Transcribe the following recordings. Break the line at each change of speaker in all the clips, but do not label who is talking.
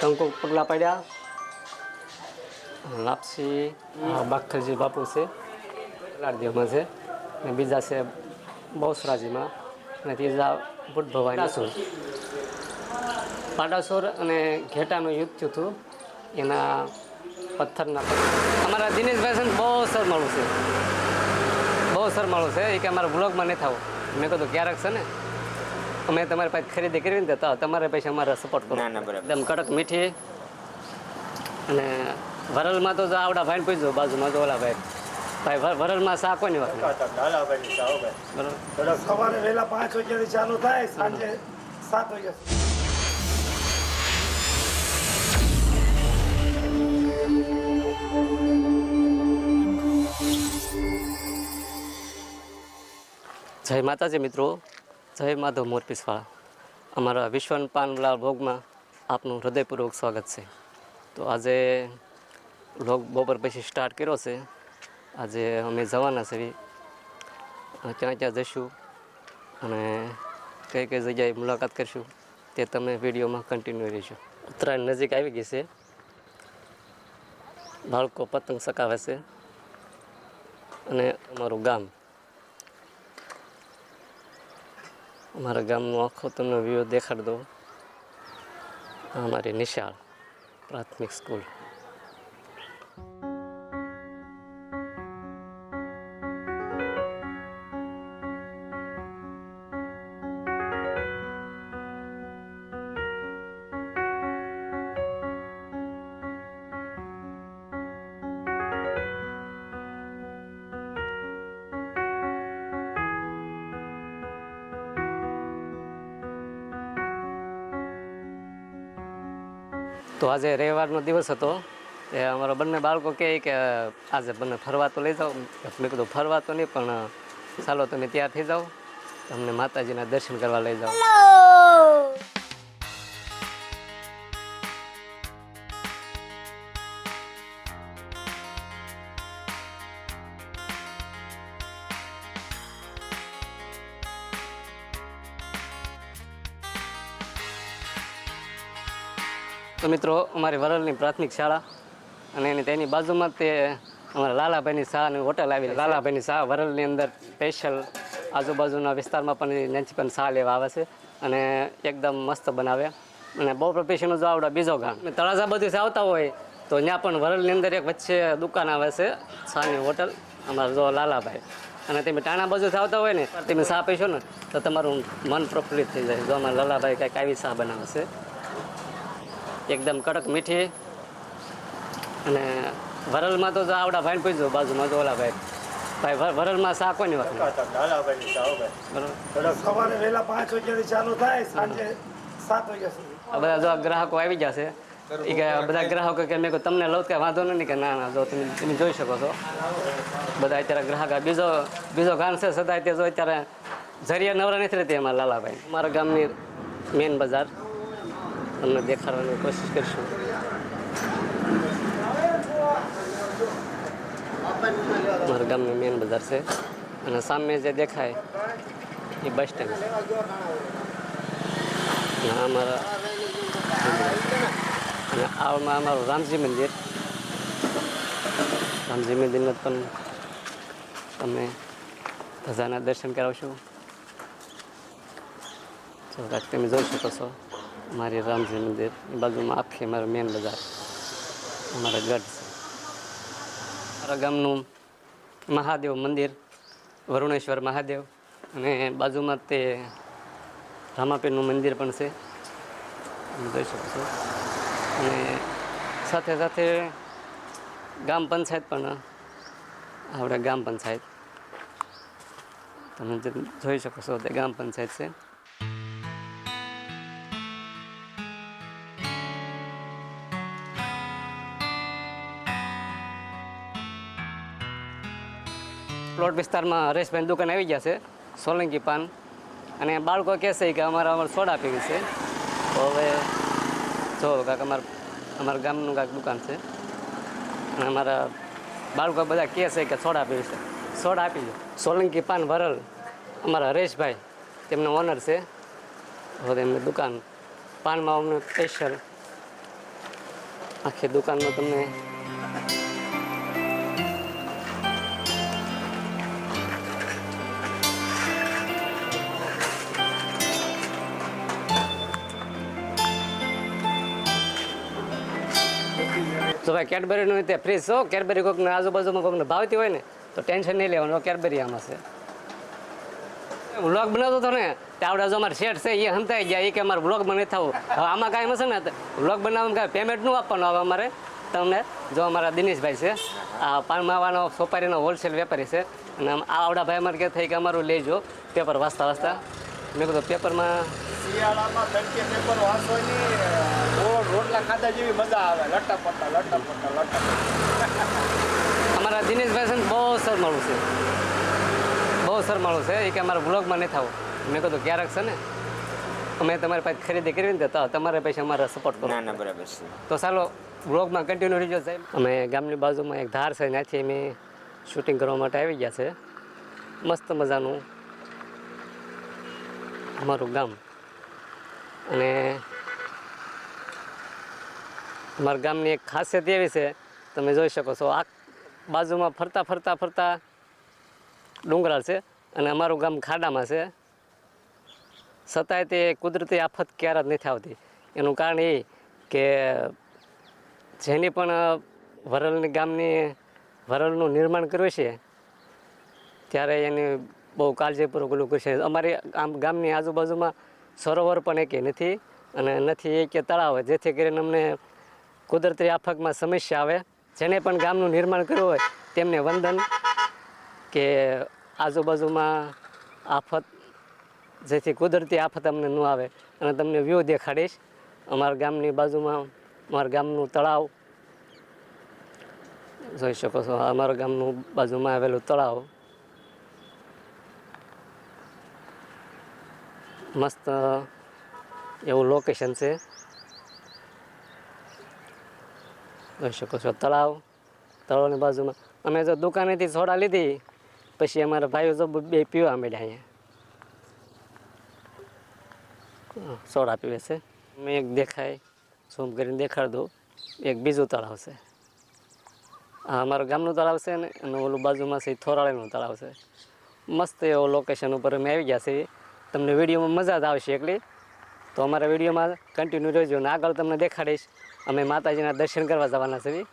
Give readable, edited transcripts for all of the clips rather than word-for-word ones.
કંકુ પગલા પડ્યા, લાપસી બાખરજી બાપુ છે, લાડદેવમાં છે, અને બીજા છે બહુસરાજીમાં, અને ત્રીજા બુદ્ધ ભવાની. પાડાસુર અને ઘેટાનું યુદ્ધ થયું હતું એના પથ્થરના. અમારા દિનેશભાઈ છે ને બહુ શરમાળું છે, બહુ શરમાળું છે. એ કે અમારા બ્લોગમાં નહીં થવું. મેં કીધું ક્યારેક છે ને અમે તમારી પાસે ખરીદી કરવી ને તો તમારે પૈસા અમારે સપોર્ટ કરો. એકદમ કડક મીઠી. અને વરલમાં તો આવડા ભાઈને પૂછજો, બાજુમાં તો ઓલા ભાઈ વરલમાં શાક કોની વાત
સવારે વહેલા 5 વાગ્યાથી ચાલુ થાય, સાંજે 7 વાગ્યા.
જય માતાજી મિત્રો, જય માધવ મોરપીસવાળા. અમારા વિશ્વન પાનવાળા વ્લોગમાં આપનું હૃદયપૂર્વક સ્વાગત છે. તો આજે વ્લોગ બપોર પછી સ્ટાર્ટ કર્યો છે. આજે અમે જવાના છીએ, ક્યાં ક્યાં જઈશું અને કઈ કઈ જગ્યાએ મુલાકાત કરીશું તે તમે વિડીયોમાં કન્ટિન્યુ રહીશું. ઉત્તરાયણ નજીક આવી ગઈ છે, બાળકો પતંગ ચગાવે છે અને અમારું ગામ, અમારા ગામનો આખો તમને વ્યૂ દેખાડી દો. અમારી નિશાળ પ્રાથમિક સ્કૂલ. તો આજે રવિવારનો દિવસ હતો. એ અમારા બંને બાળકો કહે કે આજે બંને ફરવા તો લઈ જાઓ. મેં કીધું ફરવા તો નહીં, પણ ચાલો તમે તૈયાર થઈ જાઓ, તમને માતાજીના દર્શન કરવા લઈ જાઓ. તો મિત્રો, અમારી વરલની પ્રાથમિક શાળા અને તેની બાજુમાં તે અમારા લાલાભાઈની શાહની હોટલ આવેલી. લાલાભાઈની શાહ વરલની અંદર સ્પેશિયલ આજુબાજુના વિસ્તારમાં પણ ત્યાંથી પણ શાહ લેવા આવે છે અને એકદમ મસ્ત બનાવે. અને બહુ પ્રોફેશનલ જો આવડે બીજો ગામ તળાજા બધું આવતા હોય તો ત્યાં પણ વરલની અંદર એક વચ્ચે દુકાન આવે છે શાહની હોટલ, અમારા જો લાલાભાઈ. અને તમે ટાણા બાજુ આવતા હોય ને તમે શાહ પીશો ને તો તમારું મન પ્રફુલ્લિત થઈ જાય. જો અમારા લાલાભાઈ કંઈક આવી શાહ બનાવે છે, એકદમ કડક મીઠી. અને વરલમાં તો આવડા ભાઈને પૂછજો, બાજુમાં તો ઓલા ભાઈ વરલમાં શાક કોની વાત.
સવારે વહેલા 5 વાગ્યાથી ચાલુ થાય, સાંજે 7 વાગ્યા સુધી.
બધા જો ગ્રાહકો આવી જશે. એ કે બધા ગ્રાહકો કે મેં કહ્યું તમને લઉં કે વાંધો નહીં, કે ના ના જો તમે જોઈ શકો છો બધા અત્યારે ગ્રાહક. બીજો ગામ છે સદા તે જો અત્યારે જરિયા નવરા નથી રહેતી અમારા લાલાભાઈ. અમારા ગામની મેન બજાર તમને દેખાડવાની કોશિશ કરીશું. અમારા ગામની મેન બજાર છે અને સામે જે દેખાય એ બસ સ્ટેન્ડ છે. અને અમારા અને આમાં અમારું રામજી મંદિર. રામજી મંદિરના પણ તમે ધજાના દર્શન કરાવશું. તમે જોઈ શકો છો મારી રામજી મંદિર. એ બાજુમાં આખી અમારું મેન બજાર, અમારા ગઢ છે. મારા ગામનું મહાદેવ મંદિર, વરુણેશ્વર મહાદેવ, અને બાજુમાં તે રામાપીરનું મંદિર પણ છે, તમે જોઈ શકો છો. અને સાથે સાથે ગામ પંચાયત પણ આપણે ગામ પંચાયત તમે જોઈ શકો છો તે ગામ પંચાયત છે. પ્લોટ વિસ્તારમાં હરેશભાઈની દુકાન આવી ગયા છે, સોલંકી પાન. અને બાળકો કહેશે કે અમારે સોડા પીવી છે. તો હવે જો કાંક અમારા ગામનું કાંક દુકાન છે અને અમારા બાળકો બધા કહે છે કે સોડા પીવી છે, સોડા આપી દો. સોલંકી પાન વરલ અમારા હરેશભાઈ તેમનો ઓનર છે. હવે એમની દુકાન પાનમાં અમને સ્પેશિયલ આખી દુકાનમાં તમને તો ભાઈ કેડબરીનું તે ફ્રીજ છો કેડબરી કોઈકને આજુબાજુમાં કોઈકને ભાવતી હોય ને તો ટેન્શન નહીં લેવાનું કેડબરી આમાં છે વ્લોગ બનાવતો હતો ને તે આવડે જો અમારે શેઠ છે એ હંતાઈ ગયા એ કે અમારે વ્લોગમાં નહીં થવું હવે આમાં કાંઈ હશે ને વ્લોગ બનાવવાનું કાંઈ પેમેન્ટ નું આપવાનું હવે અમારે તમને જો અમારા દિનેશભાઈ છે આ પાનમાવાનો સોપારીનો હોલસેલ વેપારી છે અને આવડા ભાઈ અમારે કે થઈ કે અમારું લેજો પેપર વાંચતા વાંચતા મેં કીધું પેપરમાં
શિયાળામાં તડકે પેપર વાંચવાની રોટલા ખાધા જેવી મજા આવે લટ્ટા પટ્ટા
અમારા દિનેશભાઈ છે ને બહુ શરમાળું છે બહુ શરમાળું છે એ કે અમારા વ્લોગમાં નહીં થવું મેં કીધું ક્યારેક છે ને અમે તમારી પાસે ખરીદી કરવી ને તો તમારે પૈસા અમારે સપોર્ટ કરો
ના બરાબર છે
તો ચાલો વ્લોગમાં કન્ટિન્યુ રહીજો સાહેબ અમે ગામની બાજુમાં એક ધાર છે ત્યાંથી અમે શૂટિંગ કરવા માટે આવી ગયા છે મસ્ત મજાનું અમારું ગામ અને અમારા ગામની એક ખાસિયત એવી છે તમે જોઈ શકો છો આ બાજુમાં ફરતા ડુંગરાળ છે અને અમારું ગામ ખાડામાં છે છતાંય તે કુદરતી આફત ક્યારે જ નથી આવતી એનું કારણ એ કે જેની પણ વરલનું નિર્માણ કર્યું છે ત્યારે એની બહુ કાળજીપૂર્વક ઓલું કર્યું છે અમારી ગામની આજુબાજુમાં સરોવર પણ એકે નથી અને નથી એક તળાવ જેથી કરીને અમને કુદરતી આફતમાં સમસ્યા આવે જેને પણ ગામનું નિર્માણ કર્યું હોય તેમને વંદન કે આજુબાજુમાં આફત જેથી કુદરતી આફત અમને ન આવે અને તમને વ્યૂ દેખાડીશ અમારા ગામની બાજુમાં અમારા ગામનું તળાવ જોઈ શકો છો અમારા ગામનું બાજુમાં આવેલું તળાવ મસ્ત એવું લોકેશન છે જોઈ શકો છો તળાવની બાજુમાં અમે જો દુકાનેથી સોડા લીધી પછી અમારા ભાઈઓ જો બે પીવા માંડ્યા અહીંયા સોડા પીવે છે મેં એક દેખાય ઝૂમ કરીને દેખાડ દઉં એક બીજું તળાવ છે આ અમારા ગામનું તળાવ છે ને અને ઓલું બાજુમાં છે થોરાળીનું તળાવ છે મસ્ત એવો લોકેશન ઉપર અમે આવી ગયા છીએ તમને વિડીયોમાં મજા જ આવશે એકલી તો અમારા વિડીયોમાં કન્ટિન્યુ રહેજો અને આગળ તમને દેખાડીશ અમે માતાજીના દર્શન કરવા જવાના છીએ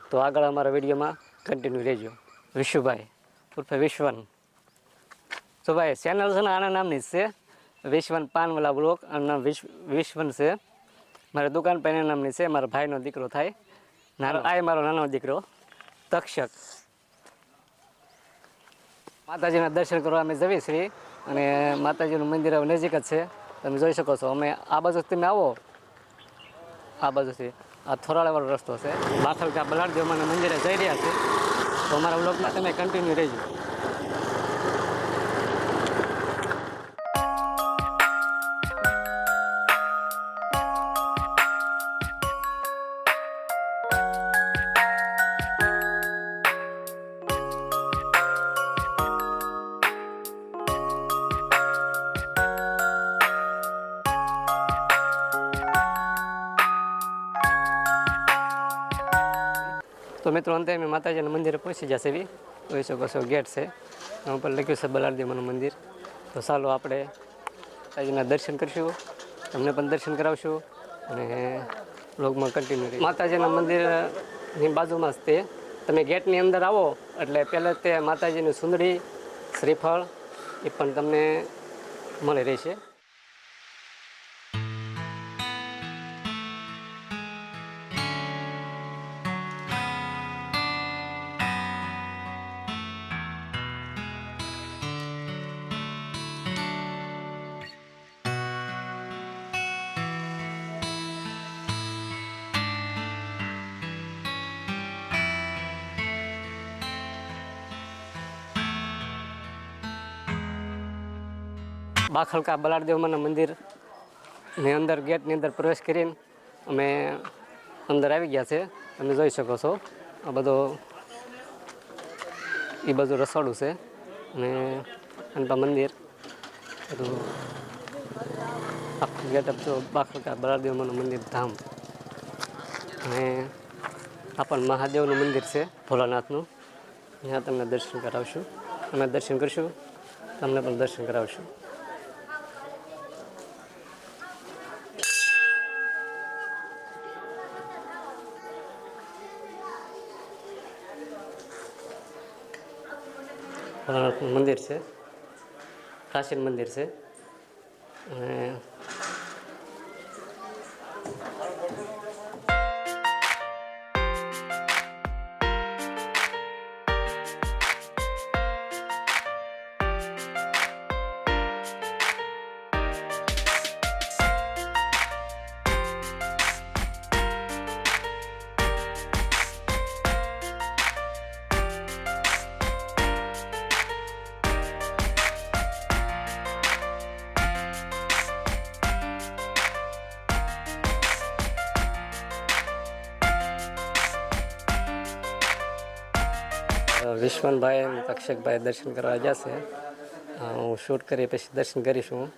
તો આગળ અમારા વિડીયોમાં કન્ટિન્યુ રહેજો વિશુભાઈ ઉર્ફે વિશ્વન તો ભાઈ ચેનલ છે ને આના નામની જ છે વિશ્વન પાનવાલા બ્લોક અને વિશ્વન છે મારી દુકાન પણ એના નામની છે મારા ભાઈનો દીકરો થાય આ મારો નાનો દીકરો તક્ષક માતાજીના દર્શન કરવા અમે જઈએ છીએ અને માતાજીનું મંદિર નજીક જ છે તમે જોઈ શકો છો અમે આ બાજુથી તમે આવો આ બાજુથી આ થોરાળાવાળો રસ્તો છે બાથલકા બલાડદેવમાંના મંદિરે જઈ રહ્યા છે તો અમારા વ્લોગમાં તમે કન્ટિન્યુ રહેજો તો મિત્રો અંતે અમે માતાજીના મંદિરે પહોંચી જશે એવી જોઈ શકો છો ગેટ છે એના ઉપર લખ્યું છે બલાડદેવમાંનું મંદિર તો ચાલો આપણે માતાજીના દર્શન કરીશું તમને પણ દર્શન કરાવશું અને વ્લોગમાં કન્ટિન્યુ રહી માતાજીના મંદિરની બાજુમાં જ તે તમે ગેટની અંદર આવો એટલે પહેલાં તે માતાજીની સુંદરી શ્રીફળ એ પણ તમને મળી રહેશે બાખલકા બલાડદેવમાંના મંદિરની અંદર ગેટની અંદર પ્રવેશ કરીને અમે અંદર આવી ગયા છે તમે જોઈ શકો છો આ બધો એ બધું રસોડું છે અને અનપા મંદિર બધું આખું ગેટઅપ જો બાખલકા બલાડદેવમાંનું મંદિર ધામ અને આ પણ મહાદેવનું મંદિર છે ભોલાનાથનું. ત્યાં તમને દર્શન કરાવશું. અમે દર્શન કરીશું, તમને પણ દર્શન કરાવશું. ભોલાનાથનું મંદિર છે, પ્રાચીન મંદિર છે. અને વિશ્વનભાઈ અને અક્ષકભાઈ દર્શન કરવા જશે. હું શૂટ કરી પછી દર્શન કરીશું.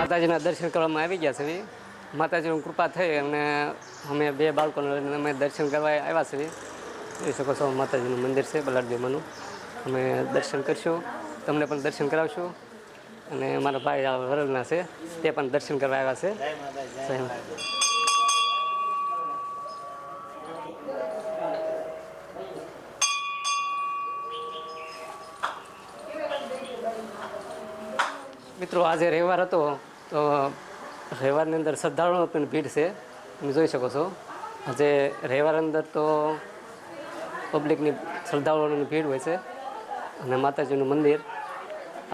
માતાજીના દર્શન કરવામાં આવી ગયા છે. માતાજીની કૃપા થઈ અને અમે બે બાળકોને લઈને અમે દર્શન કરવા આવ્યા છીએ. જોઈ શકો છો માતાજીનું મંદિર છે બલાડદેવમાંનું. અમે દર્શન કરીશું, તમને પણ દર્શન કરાવશું. અને મારા ભાઈ આ વરલના છે, તે પણ દર્શન કરવા આવ્યા છે. મિત્રો આજે રવિવાર હતો તો રવિવારની અંદર શ્રદ્ધાળુઓ પણ ભીડ છે, તમે જોઈ શકો છો. આજે રવિવાર અંદર તો પબ્લિકની શ્રદ્ધાળુઓની ભીડ હોય છે. અને માતાજીનું મંદિર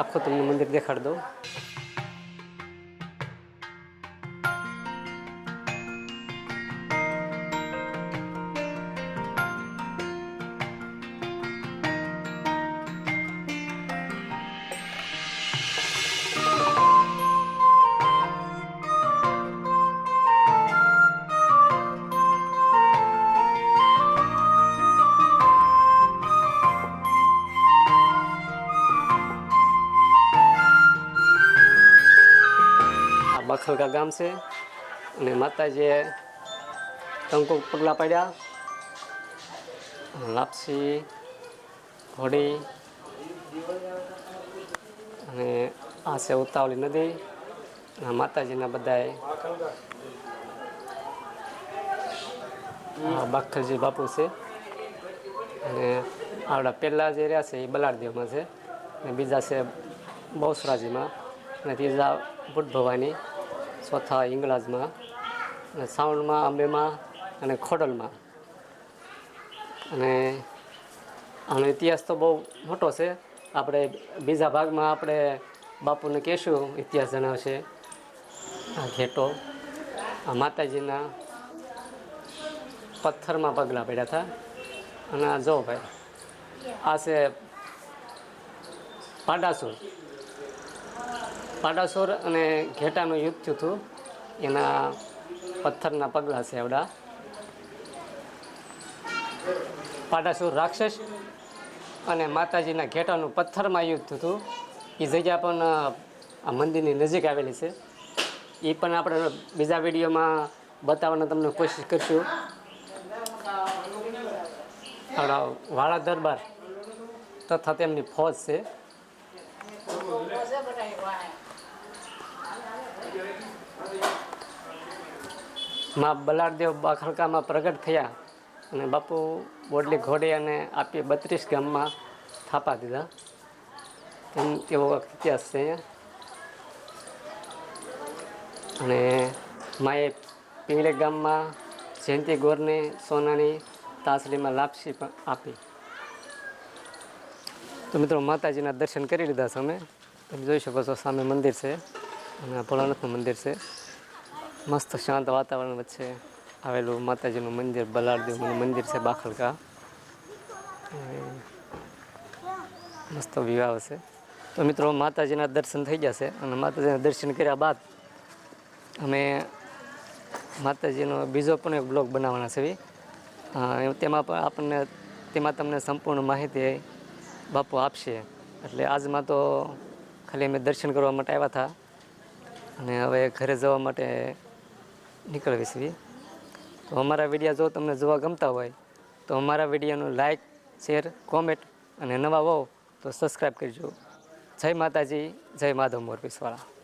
આખું તમને મંદિર દેખાડી દઉં. બખલકા ગામ છે અને માતાજીએ કંકુ પગલાં પાડ્યા, લાપસી, ઘોડી અને આ છે ઉતાવળી નદી. માતાજીના બધાએ બાખલજી બાપુ છે. અને આવડા પહેલાં જે રહ્યા છે એ બલાડદેવમાં છે, અને બીજા છે બહુસરાજીમાં, અને ત્રીજા બુટ ભવાની, ચોથા હિંગળાજમાં, અને સાવણમાં, અંબેમાં અને ખોડલમાં. અને આનો ઇતિહાસ તો બહુ મોટો છે. આપણે બીજા ભાગમાં આપણે બાપુને કહેશું, ઇતિહાસ જણાવશે. આ ઘેટો આ માતાજીના પથ્થરમાં પગલાં પડ્યા હતા. અને આ જો ભાઈ, આ છે પાડાસુર અને ઘેટાનું યુદ્ધ થયું હતું, એના પથ્થરના પગલાં છે એવડા. પાડાસુર રાક્ષસ અને માતાજીના ઘેટાનું પથ્થરમાં યુદ્ધ થયું હતું. એ જગ્યા પણ આ મંદિરની નજીક આવેલી છે. એ પણ આપણે બીજા વિડીયોમાં બતાવવાનો તમને કોશિશ કરીશું. આપણા વાળા દરબાર તથા તેમની ફોજ છે. માં બલાડદેવ બાખલકામાં પ્રગટ થયા અને બાપુ બોડલી ઘોડે અને આપી 32 ગામમાં થાપા દીધા એમ એવો ઇતિહાસ છે અહીંયા. અને માએ પીંગળે ગામમાં જયંતિ ગોરને સોનાની તાસલીમાં લાપસી પણ આપી. તો મિત્રો માતાજીના દર્શન કરી લીધા છે અમે. તમે જોઈ શકો છો સામે મંદિર છે અને આ ભોળાનાથનું મંદિર છે. મસ્ત શાંત વાતાવરણ વચ્ચે આવેલું માતાજીનું મંદિર બલાડદેવનું મંદિર છે બાખલકા. મસ્ત વિવાહ છે. તો મિત્રો માતાજીના દર્શન થઈ જશે અને માતાજીના દર્શન કર્યા બાદ અમે માતાજીનો બીજો પણ એક બ્લોગ બનાવવાના છે. તેમાં પણ તેમાં તમને સંપૂર્ણ માહિતી બાપુ આપશે. એટલે આજમાં તો ખાલી અમે દર્શન કરવા માટે આવ્યા હતા અને હવે ઘરે જવા માટે નીકળવી છીએ. તો અમારા વિડીયો જો તમને જોવા ગમતા હોય તો અમારા વિડીયોનું લાઈક, શેર, કોમેન્ટ અને નવા હોવ તો સબસ્ક્રાઈબ કરજો. જય માતાજી, જય માધવ મોરપીસવાળા.